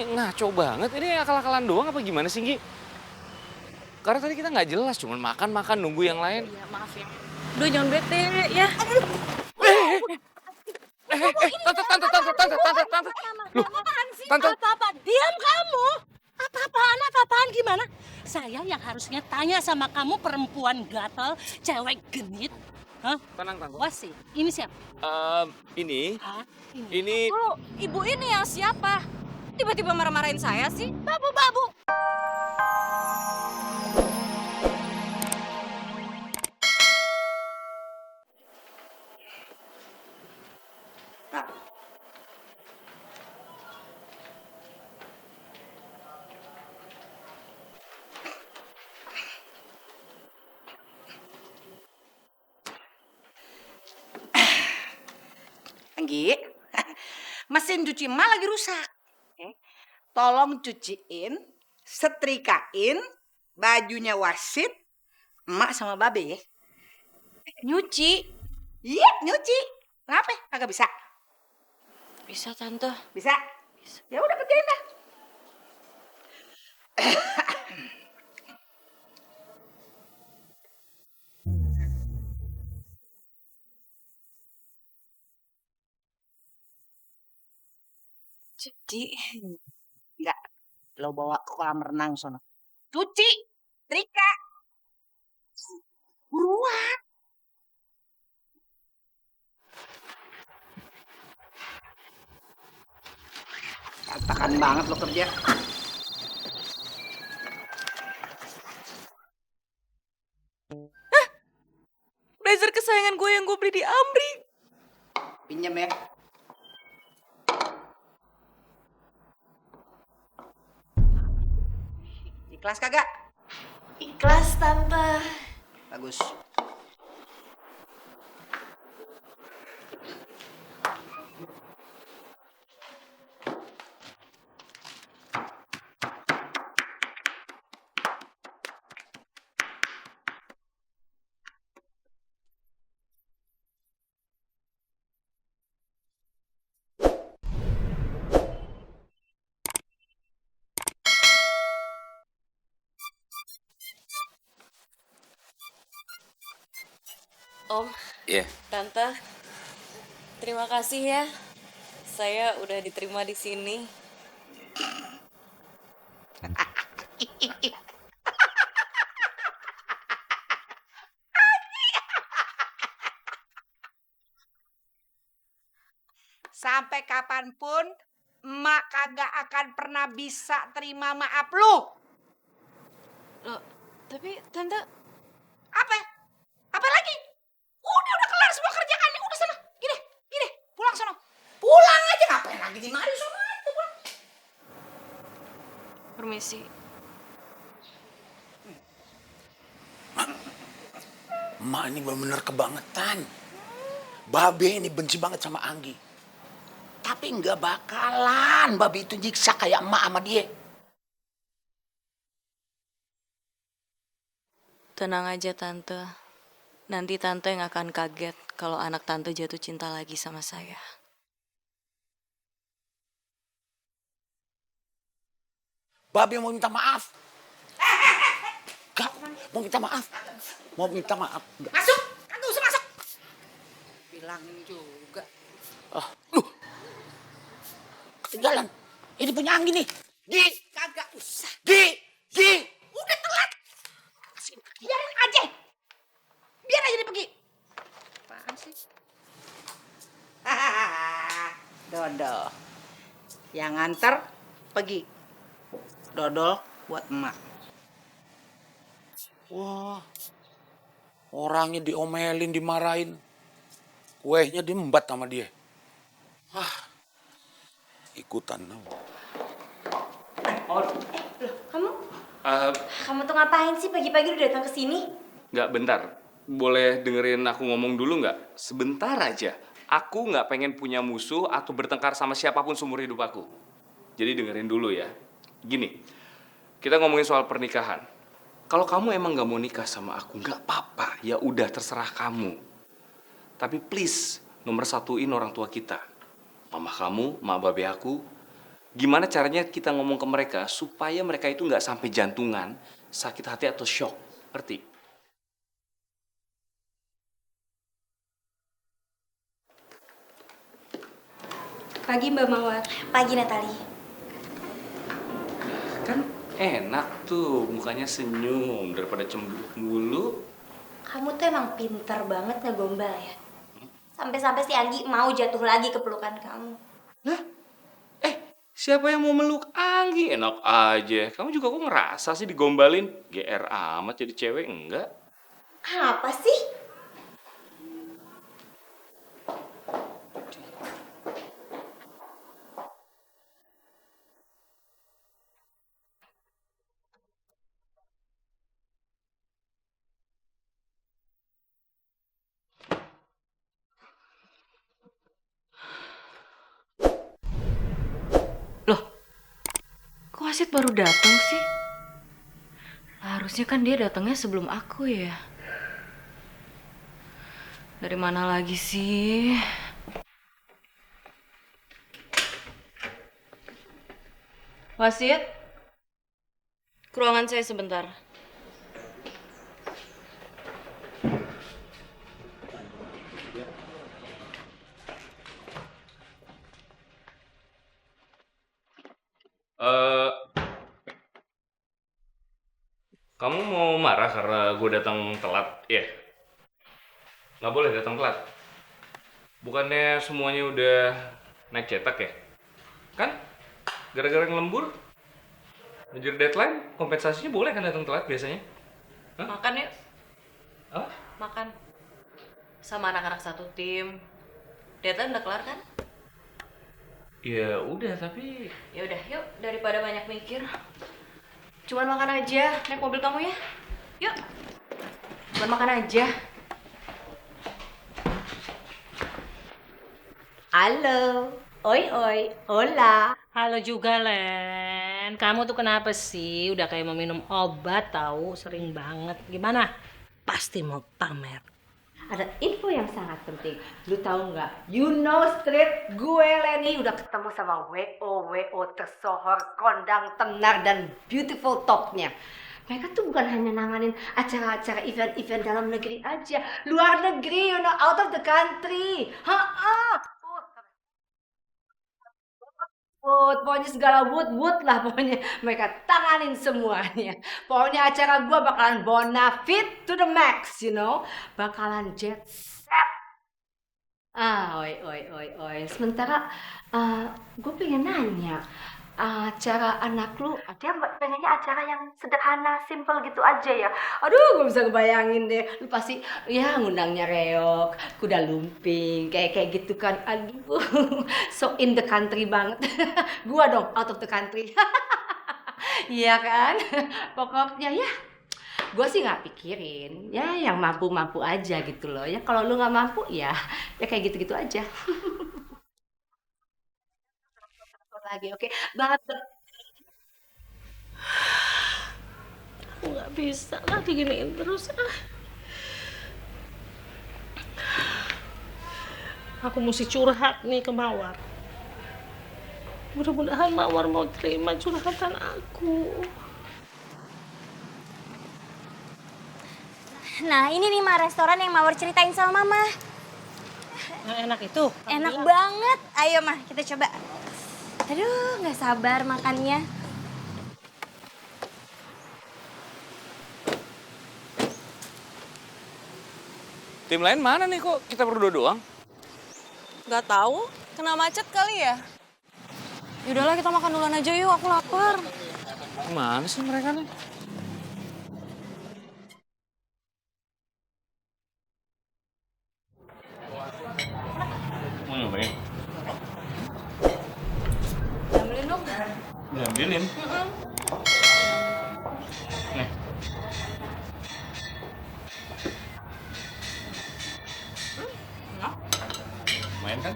ngaco banget. Ini akal-akalan doang apa gimana sih, Gi? Karena tadi kita nggak jelas, cuman makan-makan nunggu yang lain. Iya, maaf ya. Udah jangan bete ya. Tante. Loh, Apaan sih? tante. Apa-apa? Diam kamu. Apa-apaan gimana? Saya yang harusnya tanya sama kamu perempuan gatel, cewek genit. Hah? Tenang, tante. Wasi, ini siapa? Ini, Hah? ini. Tunggu, ibu ini yang siapa? Tiba-tiba marah-marahin saya sih. Babu-babu. Anggi, mesin cuci emak lagi rusak. Tolong cuciin, setrikain bajunya wasit emak sama babe ya. Nyuci. Iya, nyuci. Kenapa? Kagak bisa? Bisa, Tante. Bisa? Ya udah kerjain dah. Cuci. Enggak, lo bawa ke kolam renang sono. Cuci, trika. Buruan. Katakan banget lo kerja. Blazer kesayangan gue yang gue beli di Amri. Pinjam ya. Ikhlas kagak? Ikhlas, Tante. Bagus. Om, Iya. Tante, terima kasih ya. Saya udah diterima di sini. Sampai kapanpun emak kagak akan pernah bisa terima maaf lu. Loh, tapi Tante, Apa? Apa lagi? Udah kelar semua kerjaannya. Udah sana. Gini. Pulang sono. Pulang aja. Ngapain lagi di mari sono aja pulang. permisi. Emak ini bener-bener kebangetan. Babe ini benci banget sama Anggi. Tapi nggak bakalan babe itu nyiksa kayak emak sama dia. Tenang aja, Tante. Nanti Tante yang akan kaget kalau anak Tante jatuh cinta lagi sama saya. Babe mau minta maaf. Gak, mau minta maaf. Mau minta maaf. Nggak. Masuk. Kagak usah masuk. Bilangin juga. Loh. Ketinggalan. Ini punya Anggi nih. Gi. Kagak usah. Gi. Udah telat. Biarin aja. Biar aja dia pergi. Apaan sih? Dodol. Yang nganter pergi. Dodol buat emak. Wah. Orangnya diomelin, dimarahin. Kuehnya diembat sama dia. Ikutan. Kamu tuh ngapain sih pagi-pagi udah datang ke sini? Nggak, bentar. Boleh dengerin aku ngomong dulu nggak? Sebentar aja. Aku nggak pengen punya musuh atau bertengkar sama siapapun seumur hidup aku. Jadi dengerin dulu ya. Gini, kita ngomongin soal pernikahan. Kalau kamu emang nggak mau nikah sama aku, nggak apa-apa. Ya udah, terserah kamu. Tapi please, nomor satuin orang tua kita. Mama kamu, mak babe aku. gimana caranya kita ngomong ke mereka supaya mereka itu nggak sampai jantungan, sakit hati atau shock, ngerti? Pagi Mbak Mawar. Pagi Natali. Kan enak tuh mukanya senyum daripada cemburu mulu. Kamu tuh emang pinter banget ngegombal ya. Sampai-sampai si Anggi mau jatuh lagi ke pelukan kamu. Lah, siapa yang mau meluk Anggi? Enak aja. Kamu juga kok ngerasa sih digombalin? GR amat jadi cewek, enggak? Apa sih? Loh, kok Asit baru datang sih? Harusnya kan dia datangnya sebelum aku ya. Dari mana lagi sih? Wasit, ke ruangan saya sebentar. Eh, kamu mau marah karena gue datang telat? Ya, nggak boleh datang telat. Bukannya semuanya udah naik cetak ya? Kan? Gara-gara ngelembur, ngejar deadline, kompensasinya boleh kan datang telat biasanya? Hah? Makan yuk, Apa? makan. Sama anak-anak satu tim. Deadline udah kelar kan? Ya udah, tapi Ya udah, yuk daripada banyak mikir. Cuman makan aja, naik mobil kamu ya. Yuk. Cuman makan aja. Halo. Oi, oi. Hola. Halo juga, Len. Kamu tuh kenapa sih? Udah kayak mau minum obat tahu, sering banget. Gimana? Pasti mau pamer. Ada info yang sangat penting. Lu tahu nggak? You know Street, gue Leni udah ketemu sama WO tersohor, kondang, tenar, dan beautiful topnya. Mereka tuh bukan hanya nanganin acara-acara event-event dalam negeri aja, luar negeri, you know, out of the country. Pokoknya segala wood lah pokoknya mereka tanganin semuanya. Pokoknya acara gua bakalan bonafit to the max, you know. Bakalan jet set. Oi. Sementara gue pengen nanya, acara anak lu, dia pengennya acara yang sederhana, simple gitu aja ya. Aduh, gue bisa ngebayangin deh. Lu pasti ya ngundangnya reok, kuda lumping, kayak gitu kan. Aduh, so in the country banget. Gua dong out of the country. Iya kan? Pokoknya ya, gue sih nggak pikirin. Ya yang mampu-mampu aja gitu loh. Ya kalau lu nggak mampu ya kayak gitu-gitu aja. Lagi oke banget. Aku nggak bisa lagi giniin terus. Aku mesti curhat nih ke Mawar. Mudah-mudahan Mawar mau terima curhatan aku. Nah, ini nih Mah restoran yang Mawar ceritain sama Mama. Yang enak itu? Enak banget. Ayo Mah, kita coba. Aduh, nggak sabar makannya. tim lain mana nih kok kita berdua doang? Gak tahu, kena macet kali ya? Yaudahlah kita makan duluan aja yuk, aku lapar. Mana sih mereka nih? Mau nyobain? Ambilin dong. Diambilin? Nih. Lumayan kan?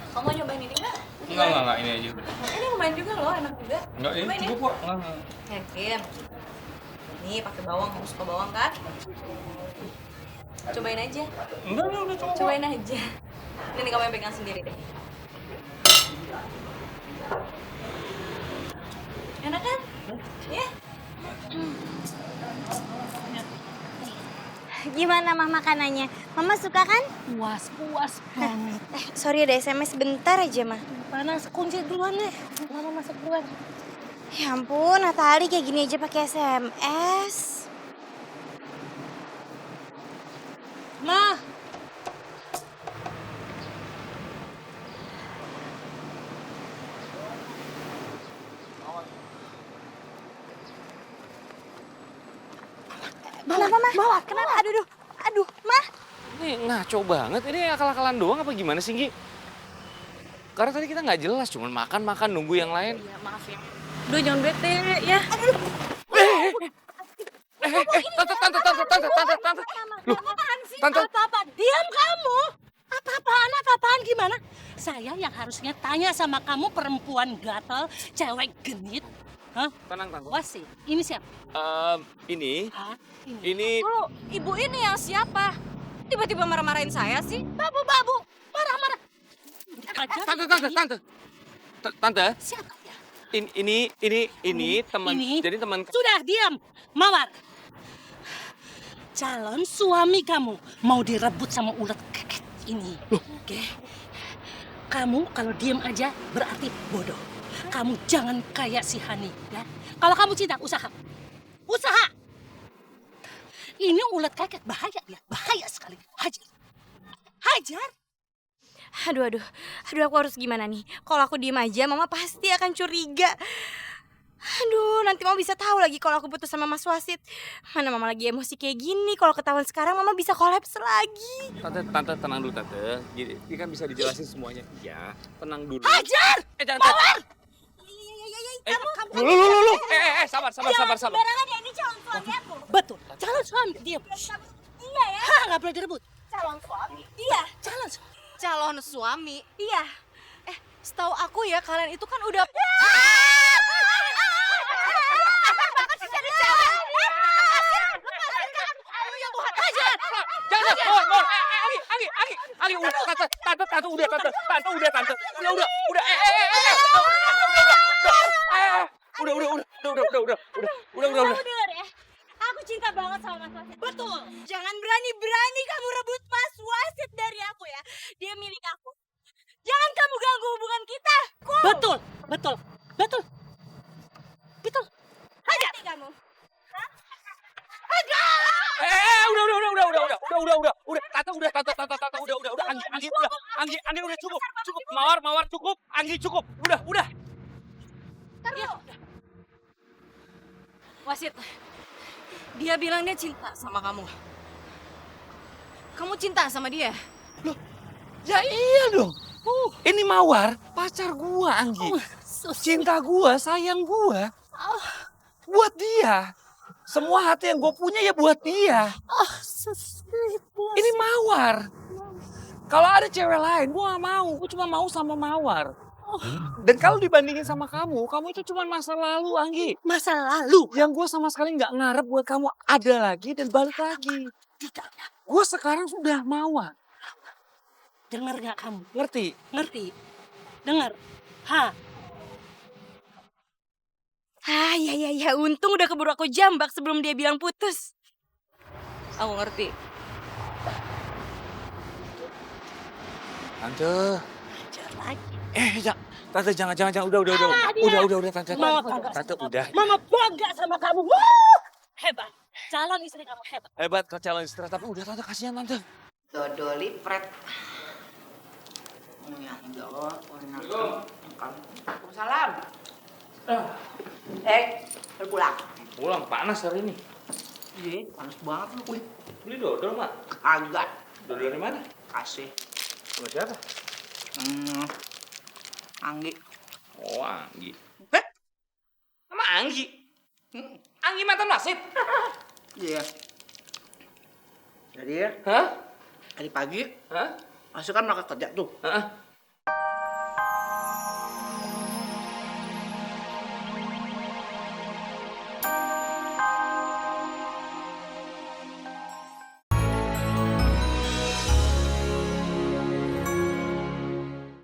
Kamu mau nyobain ini nggak? Enggak, ini aja udah. Ini lumayan juga loh, enak juga. Enggak, ini Cobain ya. cukup kok. Enggak. Yakin? Nih pakai bawang, kamu suka bawang kan? Cobain aja. Enggak, udah cukup. Cobain aja. Ini kamu yang pegang sendiri deh. Enak kan? Ya. Gimana mah makanannya? Mama suka kan? Puas banget. Sorry ada SMS bentar aja mah. Panas, kunci duluan deh. Mama masak duluan. Ya ampun, Natali kayak gini aja pakai SMS. Ma, Kenapa mah? Kenapa? Aduh, mah. Ini ngaco banget, ini akal-akalan doang apa gimana sih, Gi? Karena tadi kita nggak jelas, cuman makan-makan nunggu yang lain. Ya maaf ya. Duh jangan bete ya. Tante. Loh, Tante. apa-apa? Diam kamu. Apa-apaan gimana? Saya yang harusnya tanya sama kamu perempuan gatal, cewek genit. Hah? Tenang, Tante. Wasi, ini siapa? Ini, Hah? ini Dulu, ibu ini yang siapa? Tiba-tiba marah-marahin saya sih. Babu, marah-marah. Tante. Siapa ya? Ini teman. Ini? Jadi teman. Sudah, diam. Mawar. Calon suami kamu mau direbut sama ulet keket ini. Oke? Kamu kalau diam aja berarti bodoh. Kamu jangan kayak si Hani, ya. Kalau kamu cinta, usaha. Ini ulet keket bahaya ya, bahaya sekali. Hajar. Aduh, aku harus gimana nih? Kalau aku diem aja, Mama pasti akan curiga. Aduh, nanti Mama bisa tahu lagi kalau aku putus sama Mas Wasit. Mana Mama lagi emosi kayak gini, kalau ketahuan sekarang Mama bisa kolaps lagi. Tante, tenang dulu, Tante. Ini kan bisa dijelasin semuanya. Ya, tenang dulu. Hajar! Jangan. Kamu Lu. Sabar. sembarangan ya, ini calon suami aku. Betul, calon suami, diam. Iya ya, Hah, nggak boleh direbut. calon suami. Iya, Calon suami. Calon suami. iya. Setahu aku ya kalian itu kan udah Jangan. Ali, udah, Tante, udah. Udah. Kamu denger ya, aku cinta banget sama Mas Wasit. Betul. Jangan berani-berani kamu rebut Mas Wasit dari aku ya. Dia milik aku. Jangan kamu ganggu hubungan kita. Betul. Hati kamu. Udah. Tante, udah. Anggi, udah cukup. Mawar cukup. Anggi cukup. Udah. Wasit. Dia bilang dia cinta sama kamu. Kamu cinta sama dia? Ya iya dong. Ini Mawar, pacar gua, Anggi. Cinta gua, sayang gua. Buat dia. Semua hati yang gue punya ya buat dia. Ini Mawar. Kalau ada cewek lain, gue gak mau. Gue cuma mau sama Mawar. Dan kalau dibandingin sama kamu itu cuma masa lalu, Anggi. Masa lalu. Yang gue sama sekali gak ngarep buat kamu ada lagi dan balik lagi. Gue sekarang sudah Mawar. Dengar nggak kamu? Ngerti? Dengar. Ya, untung udah keburu aku jambak sebelum dia bilang putus. Aku ngerti. Tante. Hajar lagi. Tante jangan. Udah, Tante. Mama bangga Tante sama udah. kamu. Mama bangga sama kamu. Wuh, hebat. Calon istri kamu hebat. Hebat kau calon istri, tapi udah Tante, kasihan Tante. Dodoli pret. Yang jawab, Waalaikumsalam. Baru pulang. Pulang panas hari ini. Iya, panas banget lu. Beli dodol, Mak. Agak. Dodol dari mana? Kasih. Sama siapa? Anggi. Oh, Anggi. Nama Anggi? Anggi mantan wasit? Iya. Jadi ya, Hah? tadi pagi, Hah? masuk kan berangkat kerja tuh. Hah?